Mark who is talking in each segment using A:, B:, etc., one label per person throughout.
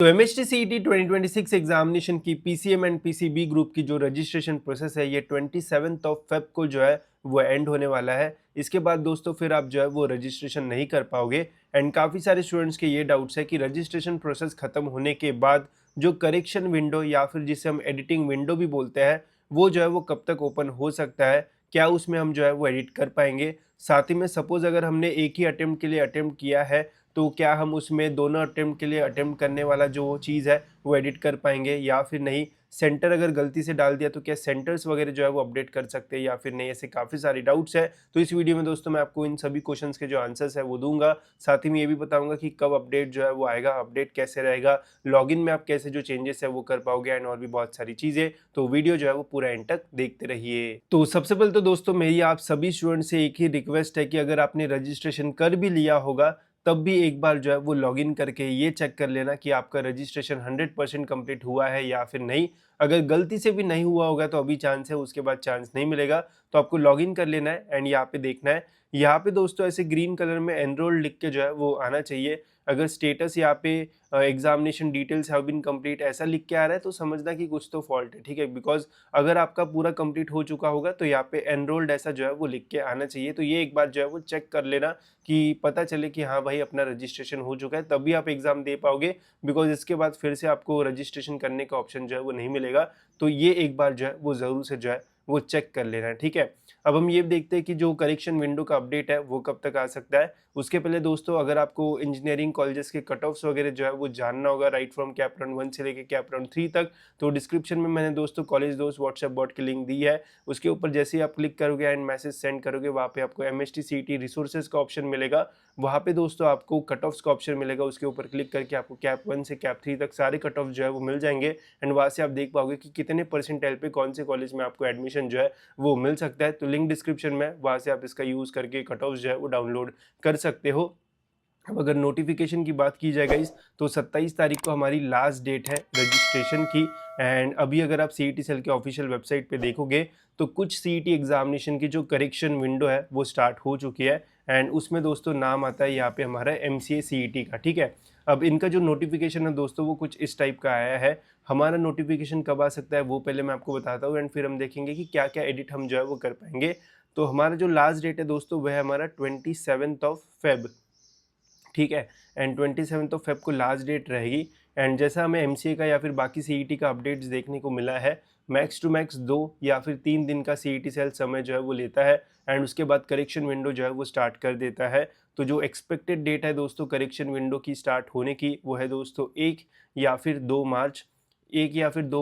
A: तो MHT CET 2026 examination की PCM and PCB group की जो रजिस्ट्रेशन प्रोसेस है ये 27 ऑफ फेब को जो है वो एंड होने वाला है। इसके बाद दोस्तों फिर आप जो है वो रजिस्ट्रेशन नहीं कर पाओगे। एंड काफ़ी सारे स्टूडेंट्स के ये डाउट्स है कि रजिस्ट्रेशन प्रोसेस खत्म होने के बाद जो करेक्शन विंडो या फिर जिसे हम एडिटिंग विंडो भी बोलते हैं वो जो है वो कब तक ओपन हो सकता है, क्या उसमें हम जो है वो एडिट कर पाएंगे। साथ ही में सपोज अगर हमने एक ही अटेम्प्ट के लिए अटेम्प्ट किया है तो क्या हम उसमें दोनों अटेम्प्ट के लिए अटेम्प्ट करने वाला जो चीज़ है वो एडिट कर पाएंगे या फिर नहीं। सेंटर अगर गलती से डाल दिया तो क्या सेंटर्स वगैरह जो है वो अपडेट कर सकते हैं या फिर नहीं, ऐसे काफ़ी सारे डाउट्स है। तो इस वीडियो में दोस्तों मैं आपको इन सभी क्वेश्चंस के जो आंसर्स है वो दूंगा। साथ ही में ये भी बताऊंगा कि कब अपडेट जो है वो आएगा, अपडेट कैसे रहेगा, लॉगिन में आप कैसे जो चेंजेस है वो कर पाओगे एंड और भी बहुत सारी चीज़ें। तो वीडियो जो है वो पूरा एंड तक देखते रहिए। तो सबसे पहले तो दोस्तों मेरी आप सभी स्टूडेंट से एक ही रिक्वेस्ट है कि अगर आपने रजिस्ट्रेशन कर भी लिया होगा तब भी एक बार जो है वो लॉगिन करके ये चेक कर लेना कि आपका रजिस्ट्रेशन 100% कंप्लीट हुआ है या फिर नहीं। अगर गलती से भी नहीं हुआ होगा तो अभी चांस है, उसके बाद चांस नहीं मिलेगा। तो आपको लॉगिन कर लेना है एंड यहाँ पे देखना है, यहाँ पे दोस्तों ऐसे ग्रीन कलर में एनरोल्ड लिख के जो है वो आना चाहिए। अगर स्टेटस यहाँ पे examination details have been complete ऐसा लिख के आ रहा है तो समझना कि कुछ तो फॉल्ट है, ठीक है। बिकॉज अगर आपका पूरा कंप्लीट हो चुका होगा तो यहाँ पे एनरोल्ड ऐसा जो है वो लिख के आना चाहिए। तो ये एक बार जो है वो चेक कर लेना कि पता चले कि हाँ भाई अपना रजिस्ट्रेशन हो चुका है, तभी आप एग्जाम दे पाओगे। बिकॉज इसके बाद फिर से आपको रजिस्ट्रेशन करने का ऑप्शन जो है वो नहीं मिलेगा। तो ये एक बार जो है वो ज़रूर से जो है वो चेक कर लेना है, ठीक है। अब हम ये देखते हैं कि जो करेक्शन विंडो का अपडेट है वो कब तक आ सकता है। उसके पहले दोस्तों अगर आपको इंजीनियरिंग कॉलेजेस के कट ऑफ्स वगैरह जो है वो जानना होगा राइट फ्रॉम कैप राउंड 1 से लेकर कैप राउंड 3 तक, तो डिस्क्रिप्शन में मैंने दोस्तों कॉलेज दोस्त व्हाट्सएप बॉट की लिंक दी है। उसके ऊपर जैसे ही आप क्लिक करोगे एंड मैसेज सेंड करोगे वहाँ पे आपको एमएचटी सीईटी रिसोर्सेज का ऑप्शन मिलेगा। वहाँ पे दोस्तों आपको कट ऑफ्स का ऑप्शन मिलेगा, उसके ऊपर क्लिक करके आपको कैप 1 से कैप 3 तक सारे कट ऑफ जो है वो मिल जाएंगे। एंड वहाँ से आप देख पाओगे कि कितने परसेंटाइल पे कौन से कॉलेज में आपको एडमिशन जो है वो मिल सकता है। तो लिंक डिस्क्रिप्शन में, वहाँ से आप इसका यूज़ करके कट ऑफ जो है वो डाउनलोड कर सकते हो। अब अगर नोटिफिकेशन की बात की जाए गाइस तो 27 तारीख को हमारी लास्ट डेट है रजिस्ट्रेशन की। एंड अभी अगर आप सीईटी सेल के ऑफिशियल वेबसाइट पे देखोगे तो कुछ सीईटी एग्जामिनेशन की जो करेक्शन विंडो है वो स्टार्ट हो चुकी है। एंड उसमें दोस्तों नाम आता है यहाँ पे हमारा एमसीए सीईटी का, ठीक है। अब इनका जो नोटिफिकेशन है दोस्तों वो कुछ इस टाइप का आया है। हमारा नोटिफिकेशन कब आ सकता है वो पहले मैं आपको बताता हूँ एंड फिर हम देखेंगे कि क्या क्या एडिट हम जो है वो कर पाएंगे। तो हमारा जो लास्ट डेट है दोस्तों वह है हमारा 27 ऑफ फेब, ठीक है। एंड 27 फेब को लास्ट डेट रहेगी। एंड जैसा हमें एमसीए का या फिर बाकी सीईटी का अपडेट्स देखने को मिला है, मैक्स टू मैक्स 2 या फिर 3 दिन का सीईटी सेल समय जो है वो लेता है। एंड उसके बाद करेक्शन विंडो जो है वो स्टार्ट कर देता है। तो जो एक्सपेक्टेड डेट है दोस्तों करेक्शन विंडो की स्टार्ट होने की वो है दोस्तों 1 या फिर 2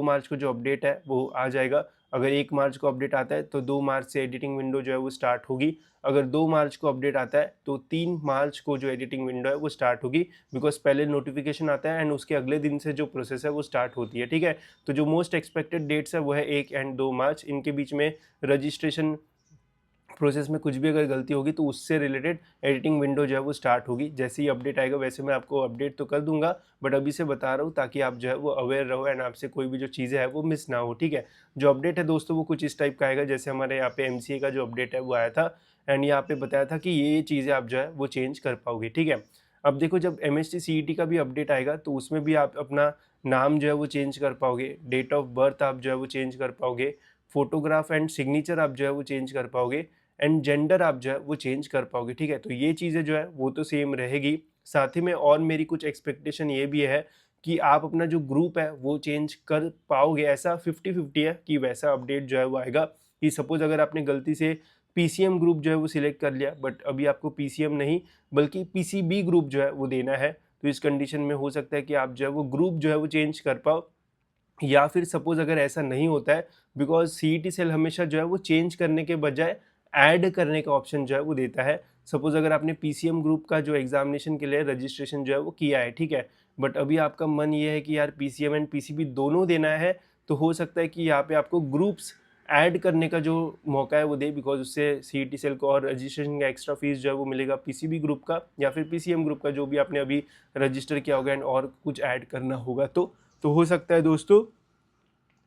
A: मार्च को जो अपडेट है वो आ जाएगा। अगर 1 मार्च को अपडेट आता है तो 2 मार्च से एडिटिंग विंडो जो है वो स्टार्ट होगी। अगर 2 मार्च को अपडेट आता है तो 3 मार्च को जो एडिटिंग विंडो है वो स्टार्ट होगी। बिकॉज पहले नोटिफिकेशन आता है एंड उसके अगले दिन से जो प्रोसेस है वो स्टार्ट होती है, ठीक है। तो जो मोस्ट एक्सपेक्टेड डेट्स है वो है 1 एंड 2 मार्च। इनके बीच में रजिस्ट्रेशन प्रोसेस में कुछ भी अगर गलती होगी तो उससे रिलेटेड एडिटिंग विंडो जो है वो स्टार्ट होगी। जैसे ही अपडेट आएगा वैसे मैं आपको अपडेट तो कर दूंगा, बट अभी से बता रहा हूँ ताकि आप जो है वो अवेयर रहो एंड आपसे कोई भी जो चीज़ें है वो मिस ना हो, ठीक है। जो अपडेट है दोस्तों वो कुछ इस टाइप का आएगा जैसे हमारे यहाँ पे एमसीए का जो अपडेट है वो आया था। एंड यहाँ पे बताया था कि ये चीज़ें आप जो है वो चेंज कर पाओगे, ठीक है। अब देखो जब एमएचटी सीईटी का भी अपडेट आएगा तो उसमें भी आप अपना नाम जो है वो चेंज कर पाओगे, डेट ऑफ बर्थ आप जो है वो चेंज कर पाओगे, फोटोग्राफ एंड सिग्नेचर आप जो है वो चेंज कर पाओगे, एंड जेंडर आप जो है वो चेंज कर पाओगे, ठीक है। तो ये चीज़ें जो है वो तो सेम रहेगी। साथ ही में और मेरी कुछ एक्सपेक्टेशन ये भी है कि आप अपना जो ग्रुप है वो चेंज कर पाओगे। ऐसा 50-50 है कि वैसा अपडेट जो है वो आएगा कि सपोज अगर आपने गलती से पीसीएम ग्रुप जो है वो सिलेक्ट कर लिया बट अभी आपको पीसीएम नहीं बल्कि पीसीबी ग्रुप जो है वो देना है, तो इस कंडीशन में हो सकता है कि आप जो है वो ग्रुप जो है वो चेंज कर पाओ। या फिर सपोज अगर ऐसा नहीं होता है, बिकॉज सीईटी सेल हमेशा जो है वो चेंज करने के बजाय ऐड करने का ऑप्शन जो है वो देता है। सपोज अगर आपने पीसीएम ग्रुप का जो एग्जामिनेशन के लिए रजिस्ट्रेशन जो है वो किया है, ठीक है, बट अभी आपका मन ये है कि यार पीसीएम एंड पीसीबी दोनों देना है, तो हो सकता है कि यहाँ पे आपको ग्रुप्स ऐड करने का जो मौका है वो दे। बिकॉज उससे सीईटी सेल को और रजिस्ट्रेशन का एक्स्ट्रा फीस जो है वो मिलेगा पीसीबी ग्रुप का या फिर पीसीएम ग्रुप का जो भी आपने अभी रजिस्टर किया होगा एंड और कुछ ऐड करना होगा तो हो सकता है दोस्तों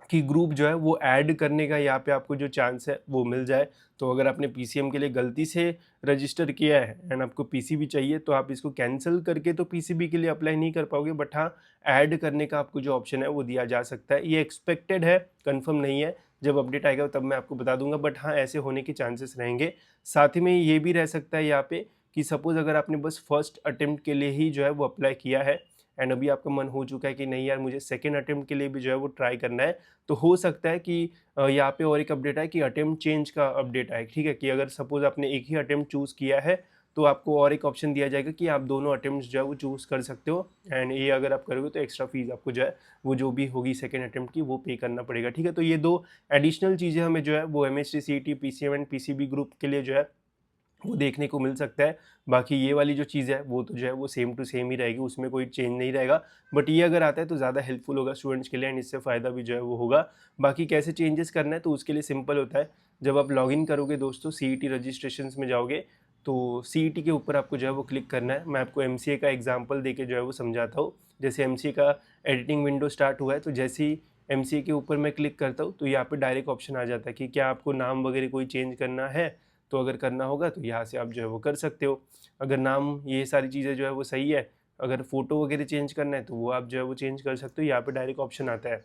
A: कि ग्रुप जो है वो ऐड करने का यहाँ पे आपको जो चांस है वो मिल जाए। तो अगर आपने पीसीएम के लिए गलती से रजिस्टर किया है एंड आपको पीसीबी चाहिए तो आप इसको कैंसिल करके तो पीसीबी के लिए अप्लाई नहीं कर पाओगे, बट हाँ, ऐड करने का आपको जो ऑप्शन है वो दिया जा सकता है। ये एक्सपेक्टेड है, कंफर्म नहीं है, जब अपडेट आएगा तब मैं आपको बता दूंगा, बट हाँ ऐसे होने के चांसेस रहेंगे। साथ ही में ये भी रह सकता है यहाँ पे कि सपोज अगर आपने बस फर्स्ट अटेम्प्ट के लिए ही जो है वो अप्लाई किया है एंड अभी आपका मन हो चुका है कि नहीं यार मुझे सेकेंड अटेम्प्ट के लिए भी जो है वो ट्राई करना है, तो हो सकता है कि यहाँ पे और एक अपडेट आए कि अटेम्प्ट चेंज का अपडेट आए। ठीक है, कि अगर सपोज आपने एक ही अटेम्प्ट चूज़ किया है तो आपको और एक ऑप्शन दिया जाएगा कि आप दोनों अटेम्प्ट जो है वो चूज़ कर सकते हो एंड ये अगर आप करोगे तो एक्स्ट्रा फीस आपको जो है वो जो भी होगी सेकेंड अटेम्प्ट की वो पे करना पड़ेगा। ठीक है, तो ये दो एडिशनल चीज़ें हमें जो है वो MST CET PCM and PCB group के लिए जो है वो देखने को मिल सकता है। बाकी ये वाली जो चीज़ है वो तो जो है वो सेम टू सेम ही रहेगी, उसमें कोई चेंज नहीं रहेगा, बट ये अगर आता है तो ज़्यादा हेल्पफुल होगा स्टूडेंट्स के लिए एंड इससे फ़ायदा भी जो है वो होगा। बाकी कैसे चेंजेस करना है तो उसके लिए सिंपल होता है, जब आप लॉगिन करोगे दोस्तों सीईटी रजिस्ट्रेशंस में जाओगे तो सीईटी के ऊपर आपको जो है वो क्लिक करना है। मैं आपको एमसीए का एग्जांपल देके जो है वो समझाता हूँ। जैसे एमसीए का एडिटिंग विंडो स्टार्ट हुआ है तो जैसे ही एमसीए के ऊपर मैं क्लिक करता हूँ तो यहाँ पे डायरेक्ट ऑप्शन आ जाता है कि क्या आपको नाम वगैरह कोई चेंज करना है, तो अगर करना होगा तो यहाँ से आप जो है वो कर सकते हो। अगर नाम ये सारी चीज़ें जो है वो सही है, अगर फ़ोटो वगैरह चेंज करना है तो वो आप जो है वो चेंज कर सकते हो, यहाँ पे डायरेक्ट ऑप्शन आता है।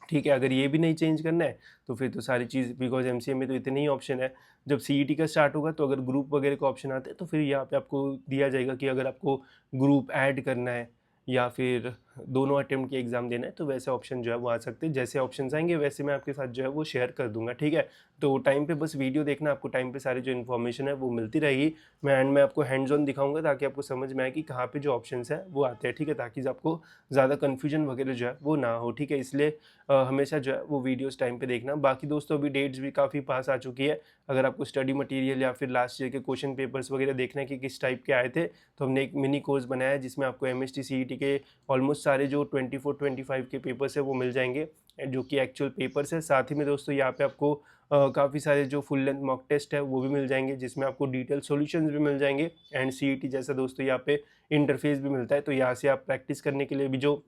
A: ठीक है, अगर ये भी नहीं चेंज करना है तो फिर तो सारी चीज़, बिकॉज एमसीए में तो इतने ही ऑप्शन है। जब सीईटी का स्टार्ट होगा तो अगर ग्रुप वगैरह का ऑप्शन आता है तो फिर यहाँ पे आपको दिया जाएगा कि अगर आपको ग्रुप ऐड करना है या फिर दोनों अटेम्प्ट के एग्ज़ाम देना है तो वैसे ऑप्शन जो है वो आ सकते हैं। जैसे ऑप्शंस आएंगे वैसे मैं आपके साथ जो है वो शेयर कर दूंगा। ठीक है, तो टाइम पे बस वीडियो देखना, आपको टाइम पे सारी जो इन्फॉर्मेशन है वो मिलती रहेगी। मैं आपको हैंड्स ऑन दिखाऊंगा ताकि आपको समझ में आए कि कहाँ पे जो ऑप्शंस है वो आते हैं। ठीक है, ताकि आपको ज़्यादा कन्फ्यूजन वगैरह जो है वो ना हो। ठीक है, इसलिए हमेशा जो है वो वीडियोस टाइम पे देखना। बाकी दोस्तों अभी डेट्स भी काफ़ी पास आ चुकी है। अगर आपको स्टडी मटेरियल या फिर लास्ट ईयर के क्वेश्चन पेपर्स वगैरह देखना है कि किस टाइप के आए थे, तो हमने एक मिनी कोर्स बनाया है जिसमें आपको एमएसटी सीईटी के ऑलमोस्ट सारे जो 24-25 के पेपर्स है वो मिल जाएंगे, जो कि एक्चुअल पेपर्स है। साथ ही में दोस्तों यहाँ पे आपको काफ़ी सारे जो फुल लेंथ मॉक टेस्ट है वो भी मिल जाएंगे, जिसमें आपको डिटेल सॉल्यूशंस भी मिल जाएंगे एंड सीईटी जैसा दोस्तों यहाँ पे इंटरफेस भी मिलता है। तो यहाँ से आप प्रैक्टिस करने के लिए भी जो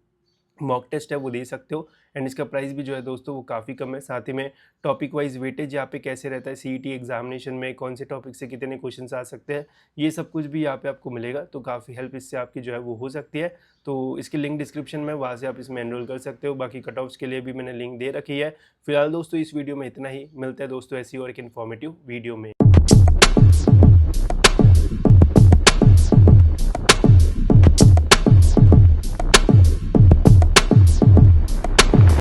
A: मॉक टेस्ट है वो दे सकते हो एंड इसका प्राइस भी जो है दोस्तों वो काफ़ी कम है। साथ ही में टॉपिक वाइज वेटेज यहाँ पे कैसे रहता है सीईटी एग्जामिनेशन में, कौन से टॉपिक से कितने क्वेश्चंस आ सकते हैं, ये सब कुछ भी यहाँ पे आपको मिलेगा। तो काफ़ी हेल्प इससे आपकी जो है वो हो सकती है। तो इसकी लिंक डिस्क्रिप्शन में, वहाँ से आप इसमें एनरोल कर सकते हो। बाकी कट ऑफ्स के लिए भी मैंने लिंक दे रखी है। फिलहाल दोस्तों इस वीडियो में इतना ही, मिलते हैं दोस्तों ऐसी और एक इन्फॉर्मेटिव वीडियो में।